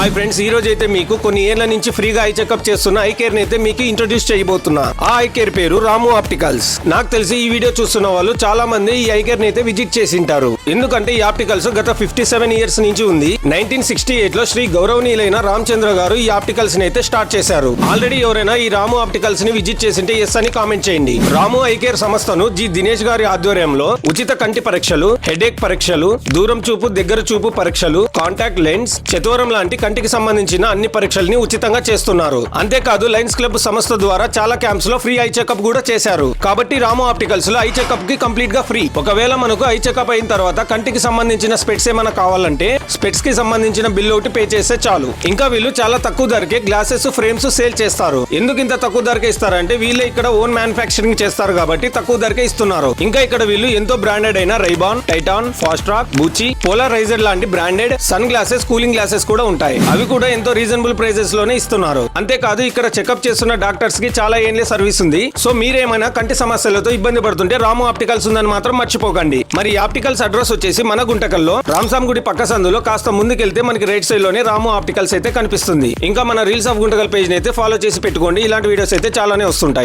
Hi friends, ఈ రోజు అయితే మీకు కొన్ని ఏళ్ల నుంచి ఫ్రీగా ఐ చెకప్ చేస్తున్న ఐ కేర్ ని అయితే మీకు ఇంట్రొడ్యూస్ చేయబోతున్నా. ఆ ఐ కేర్ పేరు రాము ఆప్టికల్స్. నాకు తెలిసి ఈ వీడియో చూస్తున్న వాళ్ళు చాలా మంది ఈ ఐ కేర్ ని అయితే విజిట్ చేసి ఉంటారు. ఎందుకంటే ఈ ఆప్టికల్స్ గత 57 ఇయర్స్ నుంచి ఉంది. 1968 లో శ్రీ గౌరవనీయులైన రామచంద్ర గారు ఈ ఆప్టికల్స్ ని అయితే స్టార్ట్ చేశారు. ఆల్రెడీ ఎవరైనా ఈ రాము ఆప్టికల్స్ ని విజిట్ చేసింటే ఎస్ అని కామెంట్ చేయండి. రాము ఐ కేర్ సంస్థను జి దినేష్ గారి ఆధ్వర్యంలో ఉచిత కంటి పరీక్షలు, హెడేక్ పరీక్షలు, దూరం చూపు దగ్గర చూపు పరీక్షలు, కాంటాక్ట్ లెన్స్, చతువరం లాంటి కంటికి సంబంధించిన అన్ని పరీక్షల్ని ఉచితంగా చేస్తున్నారు. అంతేకాదు లయన్స్ క్లబ్ సంస్థ ద్వారా చాలా క్యాంప్స్ లో ఫ్రీ ఐ చెకప్ కూడా చేశారు. కాబట్టి రాము ఆప్టికల్స్ లో ఐ చెకప్ కి కంప్లీట్ గా ఫ్రీ. ఒకవేళ మనకు ఐ చెకప్ అయిన తర్వాత కంటికి సంబంధించిన స్పెట్స్ ఏమైనా కావాలంటే స్పెట్స్ కి సంబంధించిన బిల్ ఒకటి పే చేస్తే చాలు. ఇంకా వీళ్ళు చాలా తక్కువ ధరకే గ్లాసెస్, ఫ్రేమ్స్ సేల్ చేస్తారు. ఎందుకు ఇంత తక్కువ ధరకే ఇస్తారంటే వీళ్ళే ఇక్కడ ఓన్ మ్యానుఫ్యాక్చరింగ్ చేస్తారు కాబట్టి తక్కువ ధరకే ఇస్తున్నారు. ఇంకా ఇక్కడ వీళ్ళు ఎంతో బ్రాండెడ్ అయిన రైబాన్, టైటాన్, ఫాస్ట్రాక్, బుచి, పోలరైజర్ లాంటి branded sunglasses, cooling glasses కూడా ఉంటాయి. అవి కూడా ఎంతో రీజనబుల్ ప్రైజెస్ లోనే ఇస్తున్నారు. అంతేకాదు ఇక్కడ చెకప్ చేస్తున్న డాక్టర్స్ కి చాలా ఏళ్ళ సర్వీస్ ఉంది. సో మీరేమైనా కంటి సమస్యలతో ఇబ్బంది పడుతుంటే రాము ఆప్టికల్స్ ఉందని మాత్రం మర్చిపోకండి. మరి ఆప్టికల్స్ అడ్రస్ వచ్చేసి మన గుంటకల్లో రామసాం గుడి పక్క సందులో కాస్త ముందుకెళ్తే మనకి రైట్ సైడ్ లోనే రాము ఆప్టికల్స్ అయితే కనిపిస్తుంది. ఇంకా మన రీల్స్ ఆఫ్ గుంటకల్ పేజ్ అయితే ఫాలో చేసి పెట్టుకోండి. ఇలాంటి వీడియోస్ అయితే చాలానే వస్తుంటాయి.